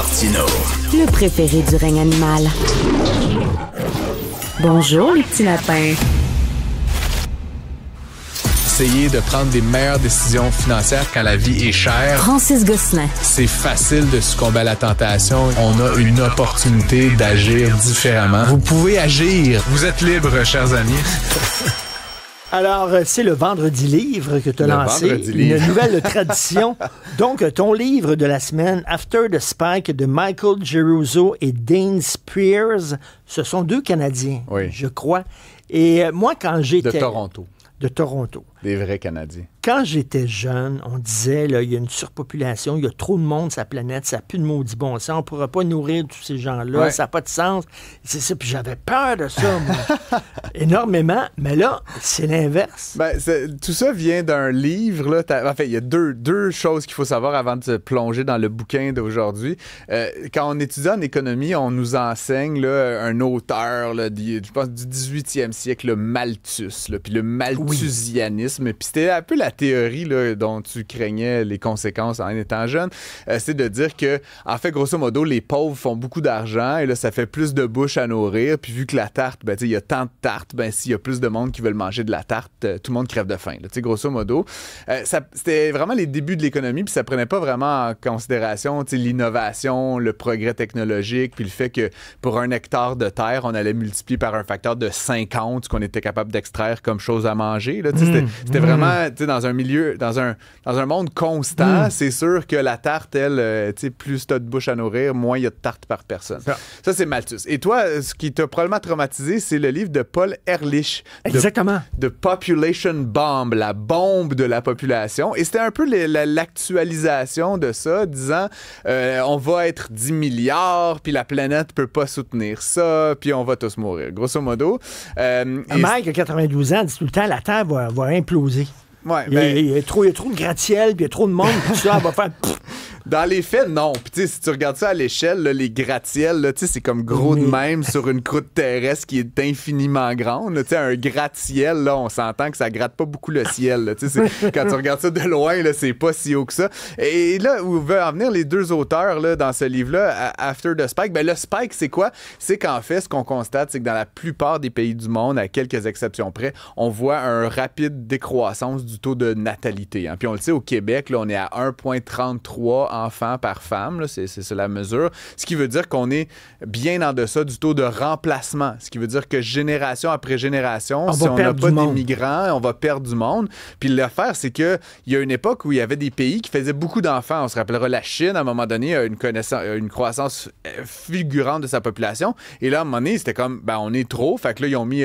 Martineau. Le préféré du règne animal. Bonjour, les petits lapins. Essayer de prendre des meilleures décisions financières quand la vie est chère. Francis Gosselin. C'est facile de succomber à la tentation. On a une opportunité d'agir différemment. Vous pouvez agir. Vous êtes libres, chers amis. Alors, c'est le Vendredi Livre que tu as lancé, une nouvelle tradition. Donc, ton livre de la semaine, After the Spike, de Michael Geruzo et Dean Spears, ce sont deux Canadiens, je crois. Et moi, quand j'étais... De Toronto. De Toronto. Des vrais Canadiens. Quand j'étais jeune, on disait, là, il y a une surpopulation, il y a trop de monde sur la planète, ça n'a plus de maudit bon sens, on ne pourra pas nourrir tous ces gens-là, ça n'a pas de sens. C'est ça, puis j'avais peur de ça, moi. Énormément, mais là, c'est l'inverse. Ben, tout ça vient d'un livre, là. En fait, il y a deux choses qu'il faut savoir avant de se plonger dans le bouquin d'aujourd'hui. Quand on étudie en économie, on nous enseigne là, un auteur, là, je pense, du 18e siècle, le Malthus, puis le malthusianisme, puis c'était un peu la théorie là, dont tu craignais les conséquences en étant jeune, c'est de dire que, en fait, grosso modo, les pauvres font beaucoup d'argent et là, ça fait plus de bouches à nourrir. Puis vu que la tarte, ben, il y a tant de tartes, ben, s'il y a plus de monde qui veulent manger de la tarte, tout le monde crève de faim. Là, grosso modo, c'était vraiment les débuts de l'économie, puis ça prenait pas vraiment en considération l'innovation, le progrès technologique, puis le fait que pour un hectare de terre, on allait multiplier par un facteur de 50 ce qu'on était capable d'extraire comme chose à manger. Là, c'était vraiment dans un milieu, dans un monde constant, c'est sûr que la tarte, elle, plus t'as de bouche à nourrir, moins il y a de tarte par personne. Ça, c'est Malthus. Et toi, ce qui t'a probablement traumatisé, c'est le livre de Paul Ehrlich. Exactement. De Population Bomb, la bombe de la population. Et c'était un peu l'actualisation de ça, disant on va être 10 milliards, puis la planète peut pas soutenir ça, puis on va tous mourir. Grosso modo. Mike, a 92 ans, dit tout le temps, la Terre va imploser. Ouais, il y a trop de gratte-ciel, puis il y a trop de monde, puis ça va faire... Dans les faits, non. Puis si tu regardes ça à l'échelle, là, les gratte-ciels, c'est comme gros de même sur une croûte terrestre qui est infiniment grande. Un gratte-ciel, là, on s'entend que ça gratte pas beaucoup le ciel. Là, quand tu regardes ça de loin, là, c'est pas si haut que ça. Et là, où veulent en venir les deux auteurs là, dans ce livre-là, After the Spike, ben, le spike, c'est quoi? C'est qu'en fait, ce qu'on constate, c'est que dans la plupart des pays du monde, à quelques exceptions près, on voit un rapide décroissance du taux de natalité. Hein. Puis on le sait, au Québec, là, on est à 1,33 enfants par femme, c'est la mesure, ce qui veut dire qu'on est bien en deçà du taux de remplacement, ce qui veut dire que génération après génération, si on n'a pas d'immigrants, on va perdre du monde. Puis l'affaire, c'est qu'il y a une époque où il y avait des pays qui faisaient beaucoup d'enfants. On se rappellera la Chine, à un moment donné, a une croissance fulgurante de sa population. Et là, à un moment donné, c'était comme, ben on est trop. Fait que là, ils ont mis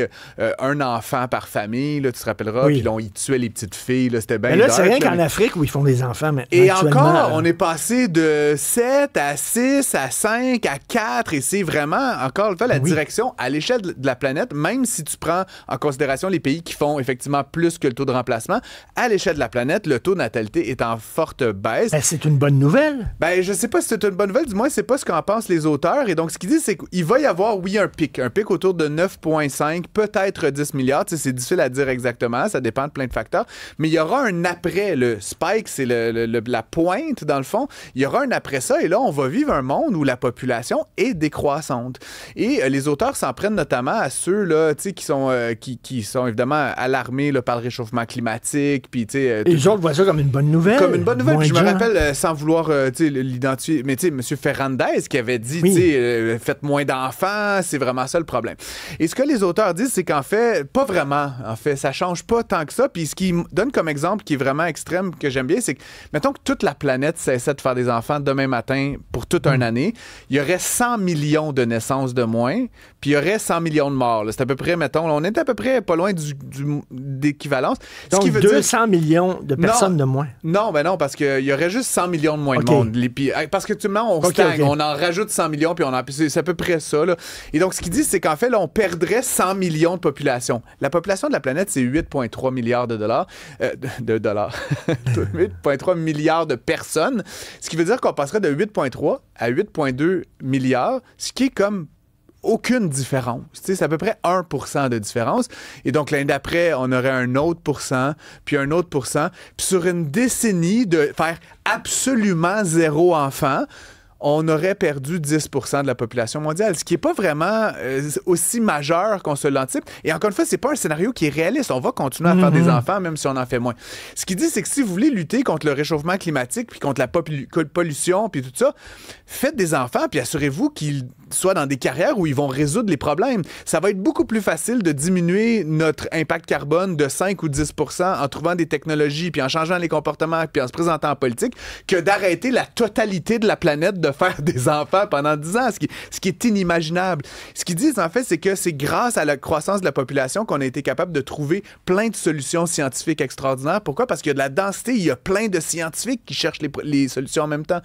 un enfant par famille, là, tu te rappelleras, puis là, ils tuaient les petites filles. Là, c'était bien là, c'est rien qu'en Afrique où ils font des enfants maintenant. Et encore, on est passé de 7 à 6 à 5 à 4 et c'est vraiment, encore une fois, la direction à l'échelle de la planète, même si tu prends en considération les pays qui font effectivement plus que le taux de remplacement, à l'échelle de la planète, le taux de natalité est en forte baisse. Ben, c'est une bonne nouvelle. Ben, je sais pas si c'est une bonne nouvelle, du moins, c'est pas ce qu'en pensent les auteurs. Et donc, ce qu'ils disent, c'est qu'il va y avoir, un pic autour de 9,5, peut-être 10 milliards. Tu sais, c'est difficile à dire exactement, ça dépend de plein de facteurs. Mais il y aura un après. Le spike, c'est la pointe, dans le fond. Il y aura un après ça, et là, on va vivre un monde où la population est décroissante. Et les auteurs s'en prennent notamment à ceux là, qui sont évidemment alarmés là, par le réchauffement climatique. Puis, et les autres voient ça comme une bonne nouvelle. Comme une bonne nouvelle. Puis je me rappelle, sans vouloir l'identifier, mais M. Ferrandez qui avait dit faites moins d'enfants, c'est vraiment ça le problème. Et ce que les auteurs disent, c'est qu'en fait, pas vraiment. En fait, ça change pas tant que ça. Puis ce qu'ils donnent comme exemple qui est vraiment extrême, que j'aime bien, c'est que, mettons que toute la planète cessait de faire des enfants demain matin pour toute une année, il y aurait 100 millions de naissances de moins, puis il y aurait 100 millions de morts. C'est à peu près, mettons, on est à peu près pas loin d'équivalence. Donc, 200 millions de personnes de moins. Non, ben non, parce qu'il y aurait juste 100 millions de moins de monde. Parce que, on stagne, on en rajoute 100 millions, puis c'est à peu près ça. Là. Et donc, ce qu'ils disent, c'est qu'en fait, là, on perdrait 100 millions de population. La population de la planète, c'est 8,3 milliards de dollars. 8,3 milliards de personnes. Ce qui veut dire qu'on passerait de 8,3 à 8,2 milliards, ce qui est comme aucune différence. C'est à peu près 1% de différence. Et donc, l'année d'après, on aurait un autre pourcent, puis un autre pourcent. Puis sur une décennie de faire absolument zéro enfant, on aurait perdu 10% de la population mondiale, ce qui n'est pas vraiment aussi majeur qu'on se l'anticipe. Et encore une fois, c'est pas un scénario qui est réaliste. On va continuer à faire des enfants, même si on en fait moins. Ce qu'il dit, c'est que si vous voulez lutter contre le réchauffement climatique, puis contre la pollution, puis tout ça, faites des enfants, puis assurez-vous qu'ils soient dans des carrières où ils vont résoudre les problèmes. Ça va être beaucoup plus facile de diminuer notre impact carbone de 5 ou 10% en trouvant des technologies, puis en changeant les comportements, puis en se présentant en politique, que d'arrêter la totalité de la planète de faire des enfants pendant 10 ans, ce qui est inimaginable. Ce qu'ils disent, en fait, c'est que c'est grâce à la croissance de la population qu'on a été capable de trouver plein de solutions scientifiques extraordinaires. Pourquoi? Parce qu'il y a de la densité, il y a plein de scientifiques qui cherchent les solutions en même temps.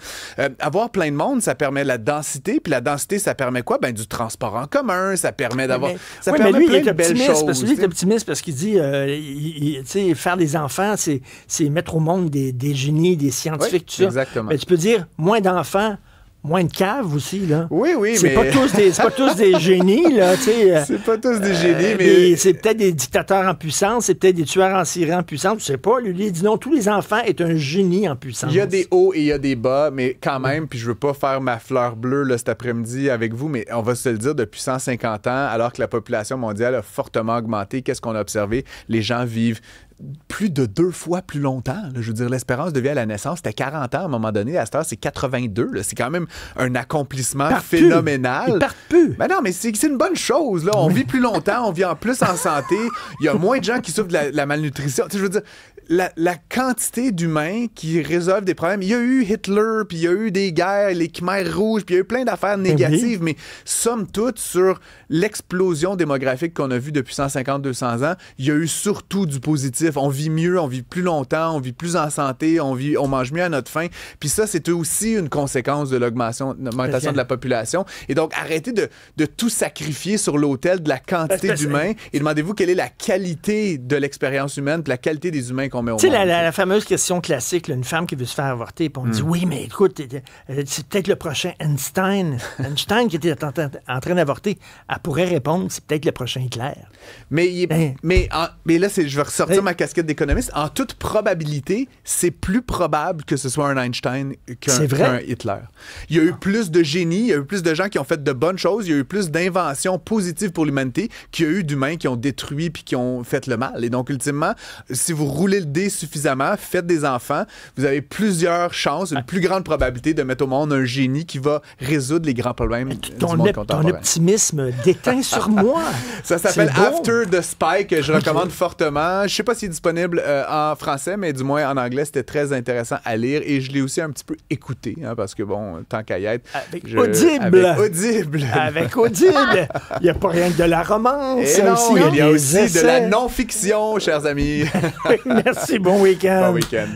Avoir plein de monde, ça permet la densité, puis la densité, ça permet quoi? Ben, du transport en commun, ça permet d'avoir... Ça permet mais lui, plein il est de belles choses. Parce que lui, il est optimiste parce qu'il dit, tu sais, faire des enfants, c'est mettre au monde des génies, des scientifiques, tout ça. Exactement. Mais tu peux dire, moins d'enfants, moins de caves aussi, là. Oui, mais... C'est pas tous des génies, là, tu sais. C'est pas tous des génies, mais... C'est peut-être des dictateurs en puissance, c'est peut-être des tueurs en série en puissance, je sais pas. Lui, il dit non, tous les enfants est un génie en puissance. Il y a des hauts et il y a des bas, mais quand même, puis je veux pas faire ma fleur bleue là, cet après-midi avec vous, mais on va se le dire, depuis 150 ans, alors que la population mondiale a fortement augmenté, qu'est-ce qu'on a observé? Les gens vivent plus de 2 fois plus longtemps. Là. Je veux dire, l'espérance de vie à la naissance, c'était 40 ans à un moment donné. À cette heure, c'est 82. Là. C'est quand même un accomplissement phénoménal. Ils partent plus. Ben non, mais c'est une bonne chose. Là. On vit plus longtemps, on vit en plus en santé. Il y a moins de gens qui souffrent de la malnutrition. Tu sais, je veux dire, la quantité d'humains qui résolvent des problèmes. Il y a eu Hitler, puis il y a eu des guerres, les Khmers rouges, puis il y a eu plein d'affaires négatives, mais somme toute, sur l'explosion démographique qu'on a vue depuis 150-200 ans, il y a eu surtout du positif. On vit mieux, on vit plus longtemps, on vit plus en santé, on mange mieux à notre faim. Puis ça, c'est aussi une conséquence de l'augmentation de la population. Et donc, arrêtez de tout sacrifier sur l'autel de la quantité d'humains et demandez-vous quelle est la qualité de l'expérience humaine, puis la qualité des humains qu'on met au monde. Tu sais, la fameuse question classique, là, une femme qui veut se faire avorter, puis on dit, oui, mais écoute, c'est peut-être le prochain Einstein. Einstein qui était en train d'avorter. Elle pourrait répondre, c'est peut-être le prochain Hitler. Mais là, je vais ressortir ma casquette d'économiste. En toute probabilité, c'est plus probable que ce soit un Einstein qu'un Hitler. Il y a eu plus de génies, il y a eu plus de gens qui ont fait de bonnes choses, il y a eu plus d'inventions positives pour l'humanité qu'il y a eu d'humains qui ont détruit puis qui ont fait le mal. Et donc, ultimement, si vous roulez le dé suffisamment, faites des enfants, vous avez plusieurs chances, une plus grande probabilité de mettre au monde un génie qui va résoudre les grands problèmes du monde contemporain. Ton optimisme déteint sur moi. Ça s'appelle After the Spy, que je recommande fortement. Je sais pas s'il est disponible en français, mais du moins en anglais, c'était très intéressant à lire et je l'ai aussi un petit peu écouté, hein, parce que bon, tant qu'à y être... Avec Audible! Avec Audible! Il n'y a pas rien que de la romance. Et non, il y a aussi de la non-fiction, chers amis. Merci, bon week-end. Bon week-end.